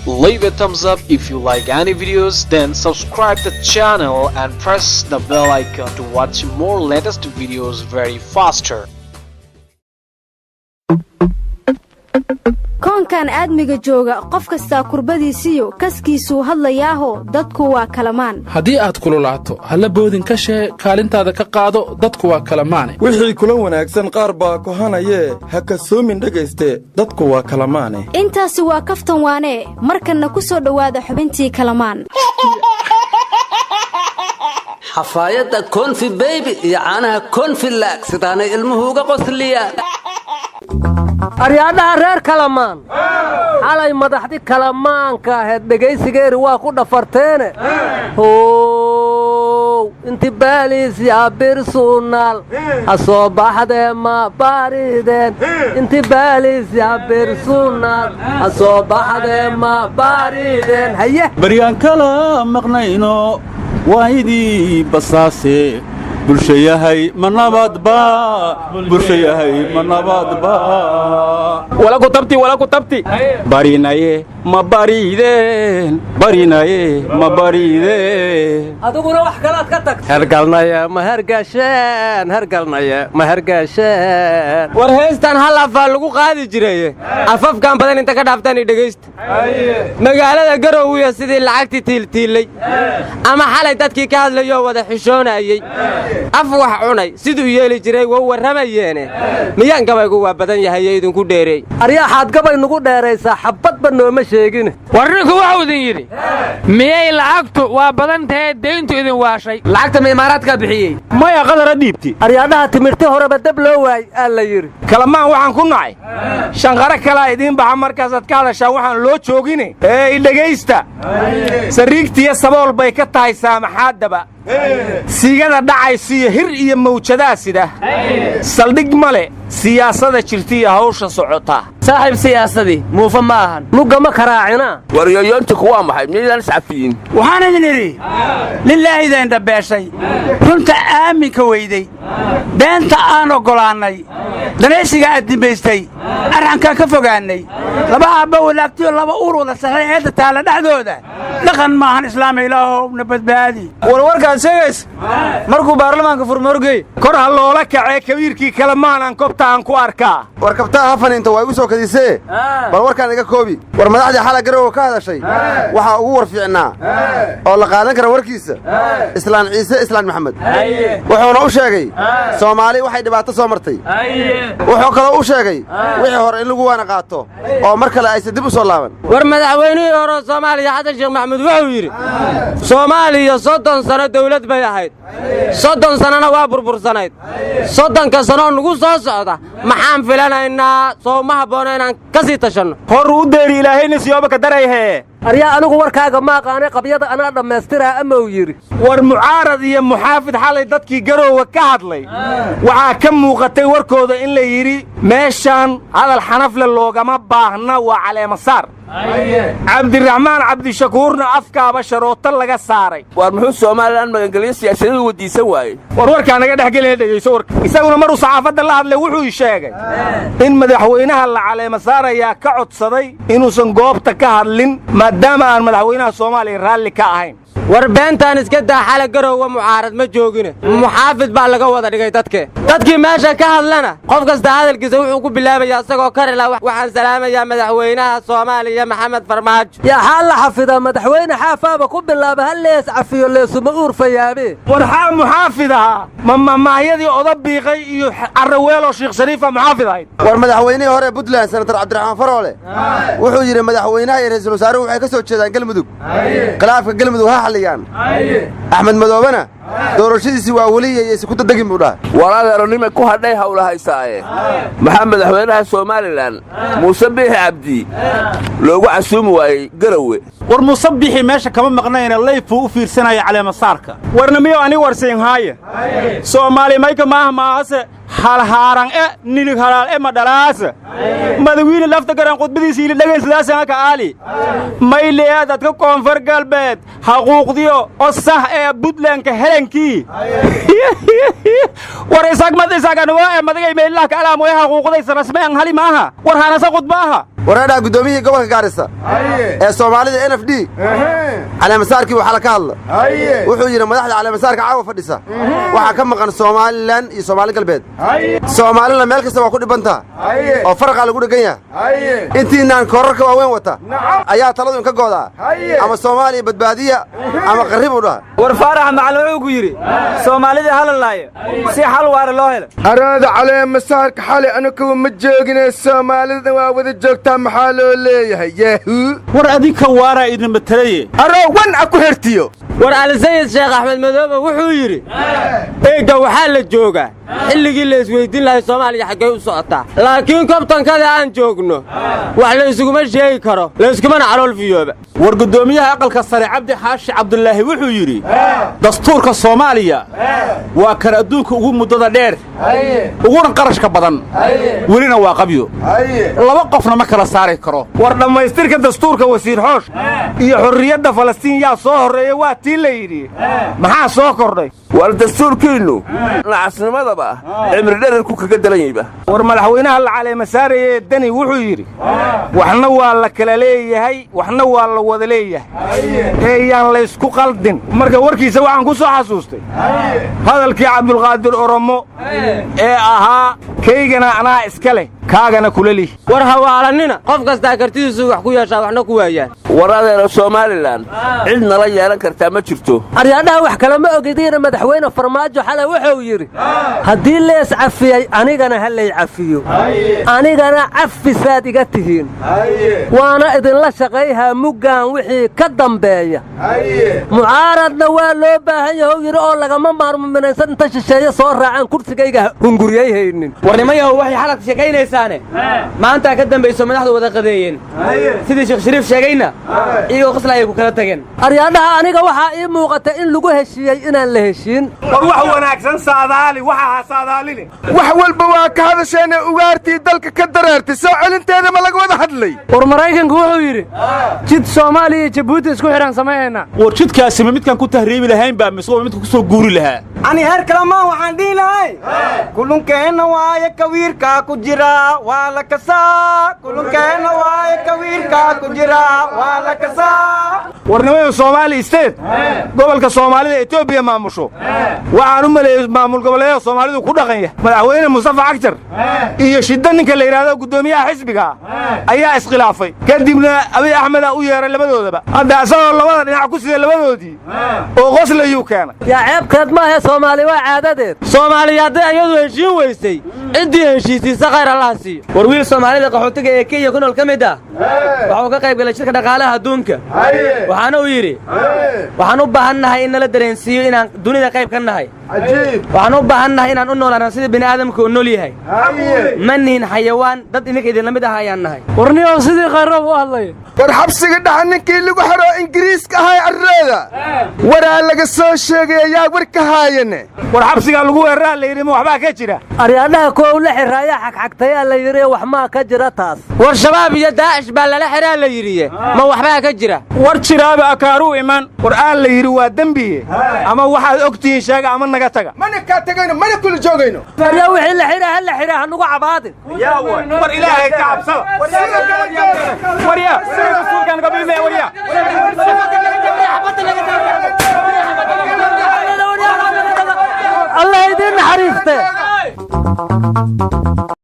Leave a thumbs up if you like any videos, then subscribe the channel and press the bell icon to watch more latest videos very faster. koonkan aadmiga jooga qof kasta kurbadiisiyo kaskiisuu hadlayaaho dadku waa kalamaan haddii aad kululaato halla boodin ka shee kaalintaada ka qaado dadku waa kalamaane wixii kula wanaagsan qaar baa kohanayee ha kasoomin dhegayste dadku waa kalamaane intaasi waa kaftan waanee markanna ku soo dhowaada xubintii kalamaan xafaayadda konfi baby iyo caanaha konfi laag sidaanay ilmuhu uga qosliyaan aryaadhaha reer kalamaan xalay madaxdi kalamaanka ahayd dhegaysigeeri waa ku dhafarteene how inti baaliis yaa birsuunaal ha soo baxdee ma baarideen inti baaliis yaa birsuunaal ha soo baxdee ma baarideen haye baryaan kala maqnayno waayidii basaase bulshayahay ma nabadba bulshayahay ma nabadba wala ku tabti barinaye ma barideen barinaye ma barideen adiguna wax kalaad ka tag hergalnaya ma hergasheen hergalnaya ma hergasheen war heestan hal afaa lagu qaadi jiray afafkan badan inta ka dhaaftaan dhageysta magaalada Garowe sidii lacagti tiiltiilay ama xalay dadkii ka hadlayo wada xishoonayay af wax cunay siduu yeeli jiray waa waramayeen miyaan gabaygu waa badan yahay idinku dheeray aryaxaad gabay nagu dheeraysa xabadba nooma sheegin warrinku waxa idin yiri miyay lacagtu waa badan tahay deyntu idin waashay lacagta imaaraadka bixiyay maya qadar dhiibti aryaadaha timirti horeba dab loo waay alla yiri kalamaan waxaan ku nacay shanqara kala idin baxa markaas aad ka hadashaa waxaan loo joogin dhageysta sariigtiya sabool bay ka tahay saamaxaadaba siigada dhacaysiyo hir iyo mawjadaha sida saldhig male siyaasada jirtiya hawsha socota saaxiib siyaasadii muufa ma ahan lugama karaacina waryoyoonta kuwaa maxay miidaan iscafiyin waxaan idin idhi lillaahideen dhabeeshay runta aaminka weyday beenta aan oggolaannay danaysiga aad dimbaystay arxankaan ka fogaannay laba aabba walaagtiyo laba uur wada saxay eedda taalla dhexdooda dhaqan maahan islaama ilaahow na badbaadi warwarkaad sheegays markuu baarlamaanka furmorgey kor ha loola kacee kabiirkii kalamaan aan kobta aan ku arkaa war kabtaa hafaninta waa igu soo kadisee bal warkaan iga koobi war madaxdii xala Garowe ka hadashay waxaa ugu war fiicnaa oo la qaadan kara warkiisa islaan ciise islaan maxamed wuxuuna u sheegay Soomaali waxay dhibaato soo martay wuxuu kale u sheegay wixii hore in lagu waana qaato oo mar kale ay dib u soo laaban war madaxweynihii hore Soomaaliya Xasan Sheekh Maxamed wuxuu yiri Soomaaliya 30 sano dawlad bay ahayd 30 sanana waa burbursanayd 30 sano nagu soo socda maxaan filanaynaa soo ma haboona inaan ka sii tashano hor u deeri ilaahayna siyoba ka darayhe aryaa anigu warkaaga ma aqaanay qabyada anaa dhammaystiraa ama uu yiri war mucaarad iyo muxaafid xalay dadkii Garowe ka hadlay waxaa ka muuqatay warkooda in la yiri meeshan hadal xanafle loogama baahna waa caleema saar cabdiraxmaan cabdishakuurna afkaaba sharooto laga saaray war muxuu Soomaaliland magangeliyo siyaasadda wadiisan waayay warka naga dhaxgalay dhageyso warka isaguna maruu saxaafadda la hadlay wuxuu sheegay in madaxweynaha la caleema saaraya ka codsaday inuusan goobta ka hadlin maadaama aan madaxweynaha Soomaaliya raalli ka ahayn war beentaan iska daa xala Garowe mucaarad ma joogin muxaafid baa laga wada dhigay dadkii meesha ka hadlana qof kasta hadalkiisa wuxuu ku bilaabayaa isagoo karila waxaan salaamayaa madaxweynaha Soomaaliya Maxamed Farmaajo yaa xal xafida madaxweyne xaafaaba ku bilaaba hal lees cafiyo leesuma uurfayaabe war xaa muxaafidaha maamaayadii odabiiqay iyo Arweelo Sheekh Shariifa muxaafidahayd war madaxweynihii hore Puntland Senator Cabdiraxmaan Faroole wuxuu yiri madaxweynaha iyo ra'iisul wasaaruhu waxay ka soo jeedaan Galmudug khilaafka Galmudug أحمد مدوبنا doorashadiisi waa waliye isku dadagin buu dhahay walaadeeronimo ku hadhay hawlahaysaa maxamed xaweenaha Soomaaliland Muuse Biixi Cabdi loogu casuumi waayay Garowe war Muuse Biixi meesha kama maqnayna layfu u fiirsanaya caleema saarka warnamiyo ani warsayn haaya Soomaali mayka maahmaase hal haaran nilig halal madalaas madawiina lafta garan qudbadiisa ila dhageyslaas ka aali mayleeya dadka koonfur galbeed xuquuqdiyo oo sax Puntland ka helankii war isagan waa madagay meelaha kala mooy xuquuqdaysa rasmi aan hali maaha war hanasa qudbaaha wareedhaha guddoomiyihii gobolka gaarisa ee soomaalida NFD caleemasaarkii waxaa la ka hadla wuxuu yidhi madaxda caleemasaarka caawa fadhisa waxaa ka maqan somalilan iyo soomaali galbeed soomaalina meel kasta waa ku dhibantaa oo faraqaa lagu dhegan yahay intiinaan koorarka waaweyn wata ayaa taladu inka goodaa ama soomaaliya badbaadiya ama qarrib u dhaha war faarax macalin wuxuu ku yidhi soomaalida halalaayo si xal waara loo helo araada caleemasaarka xali anukuwa ma joogine soomaalida waa wada joogtaa maxaa loo leeyahay yahu war adinka waaraa idin matalaye aroo wan a ku hertiyo war alisayid sheekh axmed madoobe wuxuu yidhi eegga waxaa la joogaa xilligii la isweydiin lahay soomaaliya xaggay u socotaa laakiin kobtankada aan joogno wax la isuguma sheegi karo la iskumana calool fiyooba war guddoomiyaha aqalka sare cabdi xaashi cabdulaahi wuxuu yidhi dastuurka soomaaliya waa kan adduunka ugu muddada dheer uguna qarashka badan welina waa qabyo laba qofna ma kala saari karo war dhammaystirka dastuurka wasiir xoosh iyo xorriyadda falastiin yaa soo horreeya waa tii la yidhi maxaa soo kordhay war dastuurkiinnu nacasnimadaba cimri dherarku kaga dalan yayba war madaxweynaha la caleema saarayee deni wuxuu yidhi waxna waa la kala leeyahay waxna waa la wada leeyahay eeyaan laysku qaldin marka warkiisa waxaan ku soo xasuustay hadalkii cabdulqaadir oromo ee ahaa kaygana anaa iska leh kaagana kula lih war hawaalanina qof kastaa kartidiisu wax ku yeeshaa waxna ku waayaan war adeero somalilan cid nala yeelan kartaa ma jirto aryaadhaha wax kale ma ogediina madaxweyne farmaajo xalay wuxuu yidhi haddii lees cafiyey anigana ha lay cafiyo anigana cafisaad iga tihiin waana idinla shaqayhaa muggaan wixii ka dambeeya mucaaradna waa loo baahan yahow yidhi oo lagama maarmo minaysan inta shisheeye soo raacaan kursigayga hunguryay haynin warnimayahow waxay xalad shaqaynaysaane maantaa ka dambayso madaxdu wada qadeeyeen sidii sheekh shariif sheegayna iyagoo qisla ay ku kala tageen aryaadhaha aniga waxaa ii muuqata in lagu heshiiyey inaan la heshiin war wax wanaagsan saadaali waxa ha saadaalini wax walba waa ka hadasheena ugaartii dalka ka dareertay soo celinteeda ma laga wada hadlay war maraykanku wuxuu yidhi jid soomaaliya iyo jabuuti isku xidhan samaynayna war jidkaasi ma midkaan ku tahriibi lahayn baa mise waa midka ku soo guuri lahaa ani heer kalamaan waxaan dhihi lahay kulunkeenna waaye kawiirkaa ku jira waa la kasaa kulunkeenna waaye kawiirkaa ku jira waa la kasaa warnimadan soomaali state gobolka soomaalida etoobiya maamusho waxaan u maleeyey maamul goboleedyada soomaalidu ku dhaqan yahay madaxweyne mustafa cagjar iyo shidda ninka la yidhaahdo guddoomiyaha xisbiga ayaa iskhilaafay kadibna abiy axmeda u yeeray labadoodaba hadda asagoo labada dhinac ku sida labadoodii oo qoslayuu keenay yaa ceebkeed maahe soomaali waa caadadeed soomaaliya hadday iyadu heshiin weysay ciddii heshiisiisa khayr allaha siiyo war wiil soomaalida qaxootiga ee kenya ku nool ka mid ah waxuu ka qayb galay shirka dhaqaalaha adduunka waxaana uu yidhi waxaan u baahannahay in nala dareensiiyo inaan dunida qayb ka nahay waxaan u baahannahay inaan u noolaano sida bini aadamka uu nool yahay ma nihin xayawaan dad idinka idinla mid ah ayaan nahay warniyow sidii qayroob u hadlaya war xabsiga dhaxa ninkii lagu xidhoo ingiriiska ahay arreeda waraa laga soo sheegay ayaa war ka haayane war xabsigaa lagu weeraraa la yidhi ma waxbaa ka jira aryaadhaha kuwa u la xiraayaa xagxagtayaa la yidhi wax maa ka jira taas war shabaab iyo daacish baa lala xiraa la yidhiye ma waxbaa ka jira war jiraaba akaaruu iman war aan la yidhi waa dembiye ama waxaad ogtihiin sheega ama naga taga mana kaa tegayno mana kula joogayno waryaa wixii la xiraa ha la xiraa hanugu cabaadin war ilaahay ka cabsada waryaa rasuulkan gabiime waryaa allah idin naxariiste